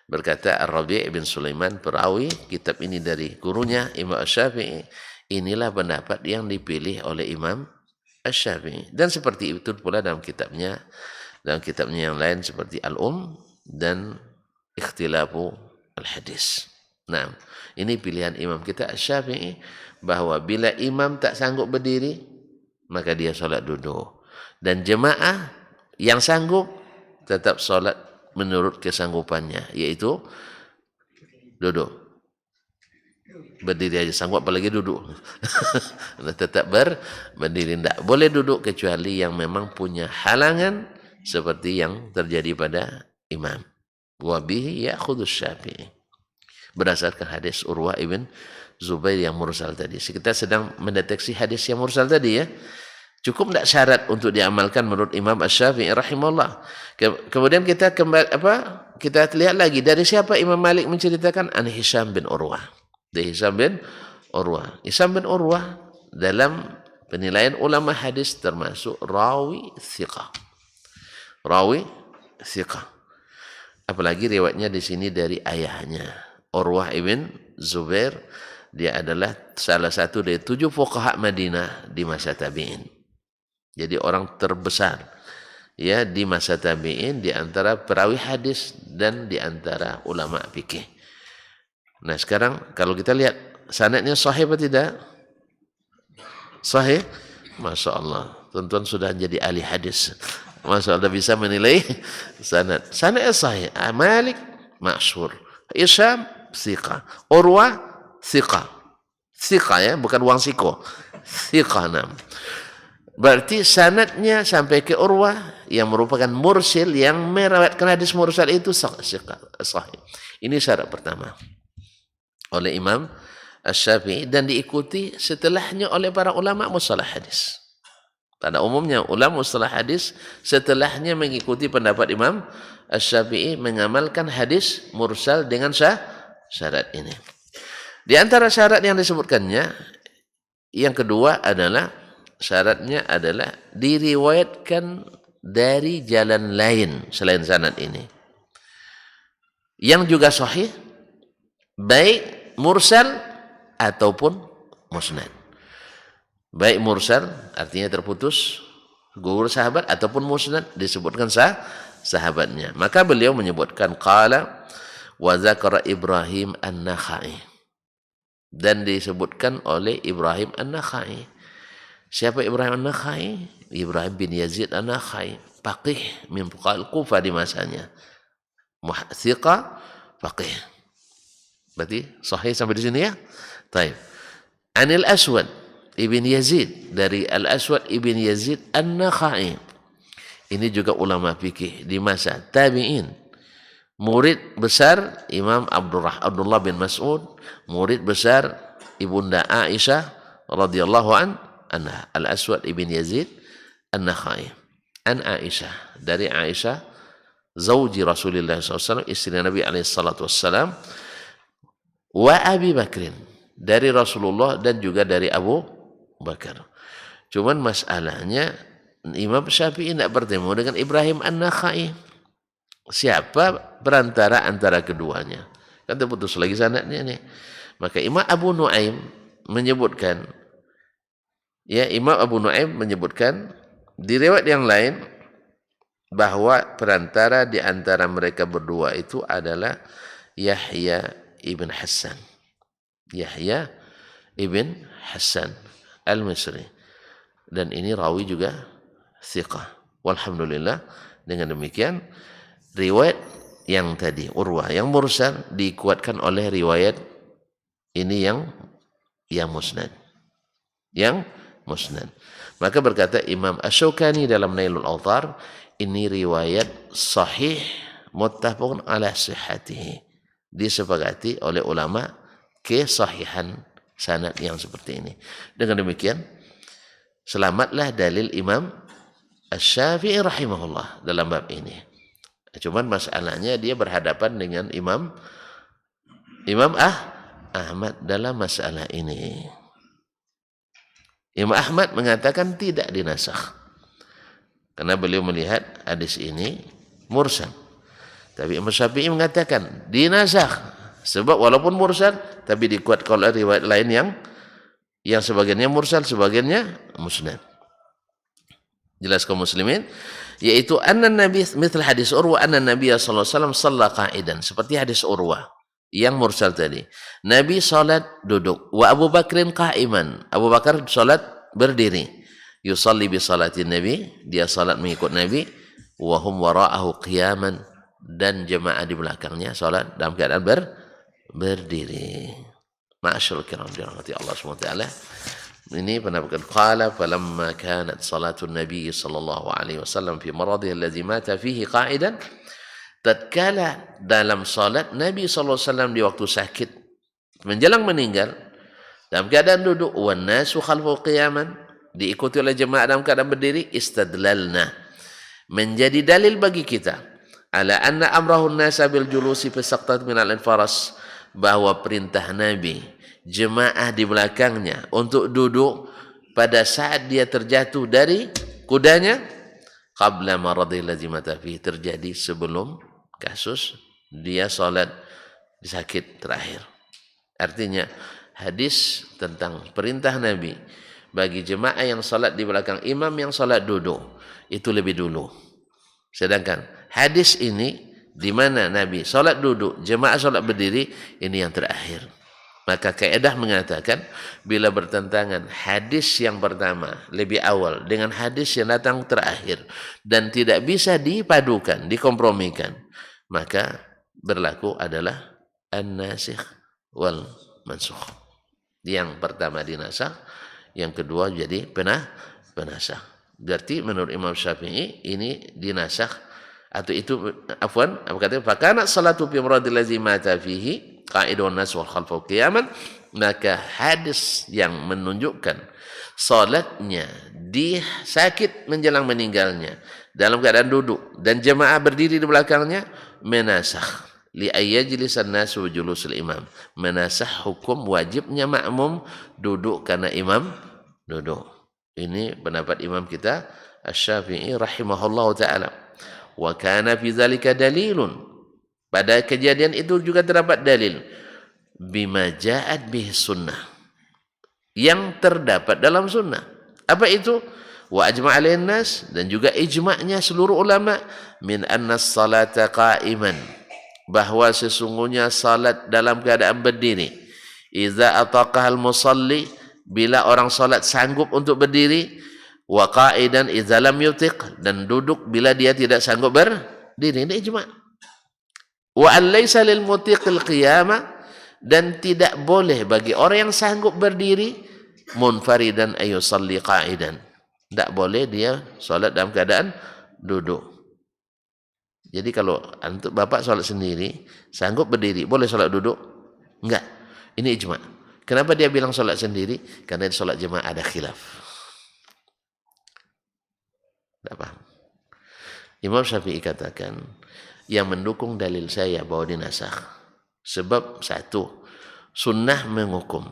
Berkata Ar-Rabi' bin Sulaiman perawi kitab ini dari gurunya Imam Asy-Syafi'i. Inilah pendapat yang dipilih oleh Imam Asy-Syafi'i. Dan seperti itu pula dalam kitabnya yang lain seperti dan Ikhtilafu Al-Hadis. Nah, ini pilihan imam kita Asy-Syafi'i, bahwa bila imam tak sanggup berdiri, maka dia sholat duduk. Dan jemaah yang sanggup tetap sholat menurut kesanggupannya, yaitu duduk. Berdiri aja sanggup, apalagi duduk. Tetap berdiri. Tidak boleh duduk kecuali yang memang punya halangan seperti yang terjadi pada imam. Wa bihi ya'khudhu Syafi'i. Berdasarkan hadis Urwah ibn Zubair yang mursal tadi. Kita sedang mendeteksi hadis yang mursal tadi ya. Cukup tidak syarat untuk diamalkan menurut Imam Asy-Syafi'i rahimahullah. Kemudian kita kita lihat lagi dari siapa Imam Malik menceritakan, an Hisham bin Urwah. Dari Hisham bin Urwah. Hisham bin Urwah dalam penilaian ulama hadis termasuk rawi thiqah. Rawi thiqah. Apalagi riwayatnya di sini dari ayahnya Urwah ibn Zubair. Dia adalah salah satu dari 7 fuqaha Madinah di masa tabi'in. Jadi orang terbesar ya di masa tabi'in, di antara perawi hadis dan di antara ulama fikih. Nah, sekarang kalau kita lihat sanadnya sahih atau tidak? Sahih? Masya Allah. Tuan-tuan sudah jadi ahli hadis. Masya Allah bisa menilai sanad. Sanadnya sahih. Malik masyhur. Hisham thiqah. Urwah thiqah. Thiqah ya, bukan uang siko. Thiqah nam. Berarti sanadnya sampai ke Urwah yang merupakan mursil, yang meriwayatkan hadis mursal itu sahih. Ini syarat pertama oleh Imam Asy-Syafi'i dan diikuti setelahnya oleh para ulama mustalah hadis. Pada umumnya ulama mustalah hadis setelahnya mengikuti pendapat Imam Asy-Syafi'i mengamalkan hadis mursal dengan syarat ini. Di antara syarat yang disebutkannya, yang kedua adalah syaratnya adalah diriwayatkan dari jalan lain selain sanad ini, yang juga sahih, baik mursal ataupun musnad. Baik mursal artinya terputus guru sahabat, ataupun musnad disebutkan sahabatnya. Maka beliau menyebutkan qala wa zakara Ibrahim An-Nakhai, dan disebutkan oleh Ibrahim An-Nakhai. Siapa Ibrahim An-Nakhai? Ibrahim bin Yazid An-Nakhai, faqih min fuqaha'il Kufah di masanya. Thiqah, faqih. Berarti sahih sampai di sini ya? Baik. Anil Aswad ibn Yazid, dari Al-Aswad ibn Yazid An-Nakhai. Ini juga ulama fikih di masa tabi'in. Murid besar Imam Abdullah bin Mas'ud, murid besar Ibunda Aisyah radhiyallahu anha. Al-Aswad ibn Yazid An-Nakhai. An Aisyah, dari Aisyah zauji Rasulullah SAW, istri Nabi SAW, wa Abi Bakrin, dari Rasulullah dan juga dari Abu Bakar. Cuman masalahnya Imam Syafi'i tidak bertemu dengan Ibrahim An-Nakhai. Siapa perantara antara keduanya? Kan terputus lagi sanadnya nih. Maka Imam Abu Nuaim menyebutkan, ya Imam Abu Nuaim menyebutkan di riwayat yang lain bahwa perantara di antara mereka berdua itu adalah Yahya ibn Hassan. Yahya ibn Hassan al-Misri. Dan ini rawi juga thiqah. Walhamdulillah, dengan demikian riwayat yang tadi Urwah yang mursal dikuatkan oleh riwayat ini yang musnad. Yang musnad. Maka berkata Imam Asy-Syaukani dalam Nailul Awtar, ini riwayat sahih muttafaqun ala sihhatihi. Disepakati oleh ulama kesahihan sanad yang seperti ini. Dengan demikian selamatlah dalil Imam Asy-Syafi'i rahimahullah dalam bab ini. Cuman masalahnya dia berhadapan dengan Imam Ahmad dalam masalah ini. Imam Ahmad mengatakan tidak dinasakh. Karena beliau melihat hadis ini mursal. Tapi Imam Syafi'i mengatakan dinasakh. Sebab walaupun mursal tapi dikuatkan oleh riwayat lain yang sebagiannya mursal, sebagiannya musnad. Jelas kaum muslimin, yaitu anna nabi mithl hadis Urwah anna Nabi sallallahu alaihi wasallam shalla qa'idan, seperti hadis Urwah yang mursal tadi. Nabi salat duduk, wa Abu Bakrin qa'iman. Abu Bakar salat berdiri. Yusalli bi salatin Nabi, dia salat mengikut Nabi, wa hum wara'ahu qiyaman, dan jemaah di belakangnya salat dalam keadaan berdiri. Ma'asyarul kiram dirahmati Allah SWT. Ini pendapat qala falamma kanat salatun Nabi sallallahu alaihi wasallam fi maradhihi alladhi mata fihi qa'idan, tatkala dalam salat Nabi sallallahu alaihi wasallam di waktu sakit menjelang meninggal dalam keadaan duduk, wan nasu khalfu qiyaman, diikuti oleh jemaah dalam keadaan berdiri, istadlalna, menjadi dalil bagi kita ala anna amrahun nasa bil julusi fi saqtat min al-faras, bahwa perintah Nabi jemaah di belakangnya untuk duduk pada saat dia terjatuh dari kudanya, qabla maradhi allazi mata fihi, terjadi sebelum kasus dia salat di sakit terakhir. Artinya hadis tentang perintah Nabi bagi jemaah yang salat di belakang imam yang salat duduk itu lebih dulu. Sedangkan hadis ini di mana Nabi salat duduk, jemaah salat berdiri, ini yang terakhir. Maka kaidah mengatakan bila bertentangan hadis yang pertama lebih awal dengan hadis yang datang terakhir dan tidak bisa dipadukan, dikompromikan, maka berlaku adalah an-nasikh wal mansukh. Yang pertama dinasakh, yang kedua jadi penasakh. Berarti menurut Imam Syafi'i ini dinasakh atau itu afwan, apa katanya, fakana salatu fi maradil ladzi mata fihi qa'idun nas wal khalfu qiyaman, maka hadis yang menunjukkan salatnya di sakit menjelang meninggalnya dalam keadaan duduk dan jemaah berdiri di belakangnya, menasakh li ayyajlisan nasu julusul imam, menasakh hukum wajibnya makmum duduk karena imam duduk. Ini pendapat imam kita Asy-Syafi'i rahimahullahu taala. Wa kana fi dzalika dalilun, pada kejadian itu juga terdapat dalil bima ja'at bihi sunnah, yang terdapat dalam sunnah. Apa itu? Wa ajma' alaihin nas, dan juga ijma'nya seluruh ulama, min anna salata qa'iman, bahwa sesungguhnya salat dalam keadaan berdiri, idza ataqahal musalli, bila orang salat sanggup untuk berdiri, wa qa'idan idza lam yutiq, dan duduk bila dia tidak sanggup berdiri. Ini ijma'. Wa an laysa lil mutiqil qiyama, dan tidak boleh bagi orang yang sanggup berdiri munfaridan ayusalli qa'idan, tidak boleh dia salat dalam keadaan duduk. Jadi kalau untuk bapak salat sendiri sanggup berdiri, boleh salat duduk? Enggak. Ini ijma'. Kenapa dia bilang salat sendiri? Karena di salat jemaah ada khilaf. Tidak paham. Imam Syafi'i katakan yang mendukung dalil saya bahwa dinasakh, sebab satu, sunnah menghukum,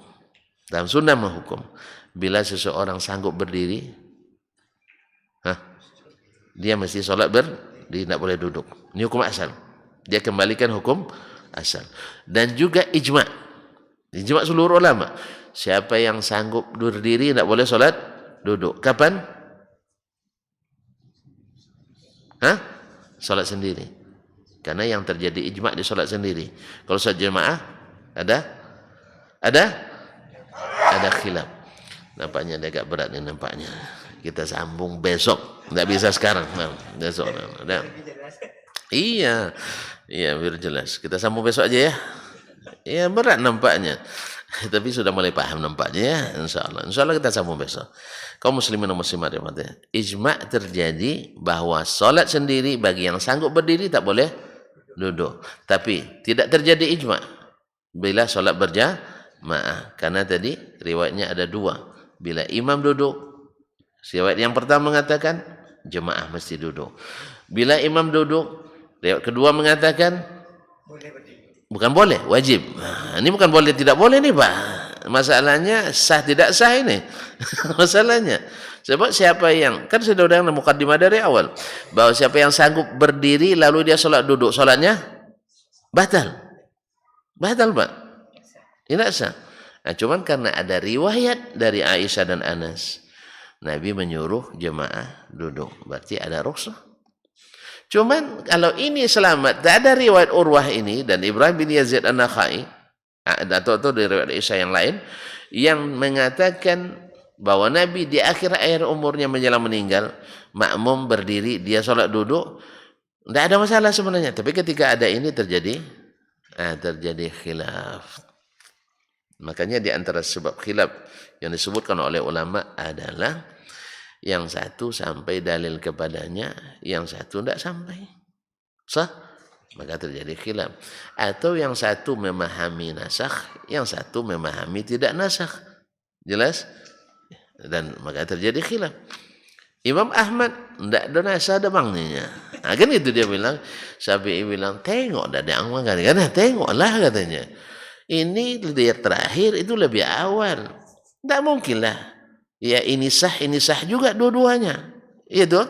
dalam sunnah menghukum bila seseorang sanggup berdiri, dia mesti sholat berdiri, tidak boleh duduk. Ini hukum asal. Dia kembalikan hukum asal. Dan juga ijma' seluruh ulama. Siapa yang sanggup berdiri tidak boleh sholat duduk. Kapan? Sholat sendiri. Karena yang terjadi ijma' di sholat sendiri. Kalau sholat jemaah ada khilaf. Nampaknya agak berat nih nampaknya. Kita sambung besok. Tidak bisa sekarang. Besok. Iya, biar jelas. Kita sambung besok aja ya. Iya, berat nampaknya. Tapi sudah mulai paham nampaknya ya. Insya Allah kita sambung besok. Kaum muslimin dan muslimat, ijma' terjadi bahwa sholat sendiri bagi yang sanggup berdiri tak boleh duduk. Tapi tidak terjadi ijma' bila sholat berjamaah. Karena tadi riwayatnya ada dua. Bila imam duduk, riwayat yang pertama mengatakan jemaah mesti duduk. Bila imam duduk, riwayat kedua mengatakan bukan boleh, wajib. Ini bukan boleh, tidak boleh nih Pak. Masalahnya sah tidak sah ini. Masalahnya. Sebab siapa yang, kan sudah ada mukaddimah dari awal, bahwa siapa yang sanggup berdiri lalu dia sholat duduk, sholatnya batal. Batal Pak. Tidak sah. Nah, cuman karena ada riwayat dari Aisyah dan Anas, Nabi menyuruh jemaah duduk. Berarti ada rukhsah. Cuman kalau ini selamat, tak ada riwayat Urwah ini dan Ibrahim bin Yazid An-Nakhai atau dari riwayat Aisyah yang lain yang mengatakan bahwa Nabi di akhir umurnya menjelang meninggal, makmum berdiri, dia sholat duduk, tidak ada masalah sebenarnya. Tapi ketika ada ini terjadi khilaf. Makanya di antara sebab khilaf yang disebutkan oleh ulama adalah yang satu sampai dalil kepadanya, yang satu tidak sampai. Sah? Maka terjadi khilaf. Atau yang satu memahami nasakh, yang satu memahami tidak nasakh. Jelas? Dan maka terjadi khilaf. Imam Ahmad tidak ada nasakh, ada bangnya. Nah, kan itu dia bilang, Syafi'i bilang, tengok dah dia angkat kan, tengoklah katanya. Ini yang terakhir itu lebih awal. Tidak mungkinlah. Ya ini sah juga dua-duanya. Itu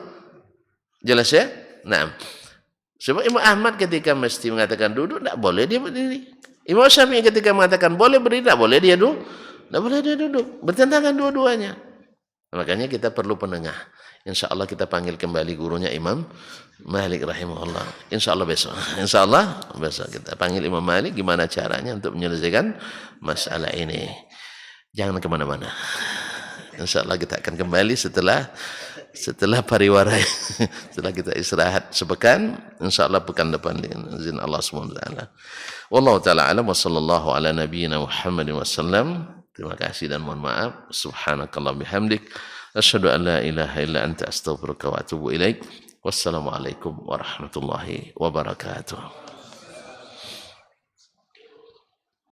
jelas ya? Nah, sebab Imam Ahmad ketika mesti mengatakan duduk, tidak boleh dia berdiri. Imam Syafi'i ketika mengatakan boleh berdiri, tidak boleh dia duduk. Tidak boleh dia duduk. Bertentangan dua-duanya. Makanya kita perlu penengah. Insya Allah kita panggil kembali gurunya Imam Malik rahimahullah. Insya Allah besok kita panggil Imam Malik gimana caranya untuk menyelesaikan masalah ini. Jangan kemana-mana. Insya Allah kita akan kembali setelah pariwara. Setelah kita istirahat sepekan, insya Allah pekan depan dengan izin Allah SWT. Wallahu ta'ala alam wa sallallahu ala nabiyyina Muhammadin wasallam. Terima kasih dan mohon maaf. Subhanakallah bihamdik. Asyhadu an la ilaha illa anta astaghfiruka wa atubu ilaik. Wassalamualaikum warahmatullahi wabarakatuh.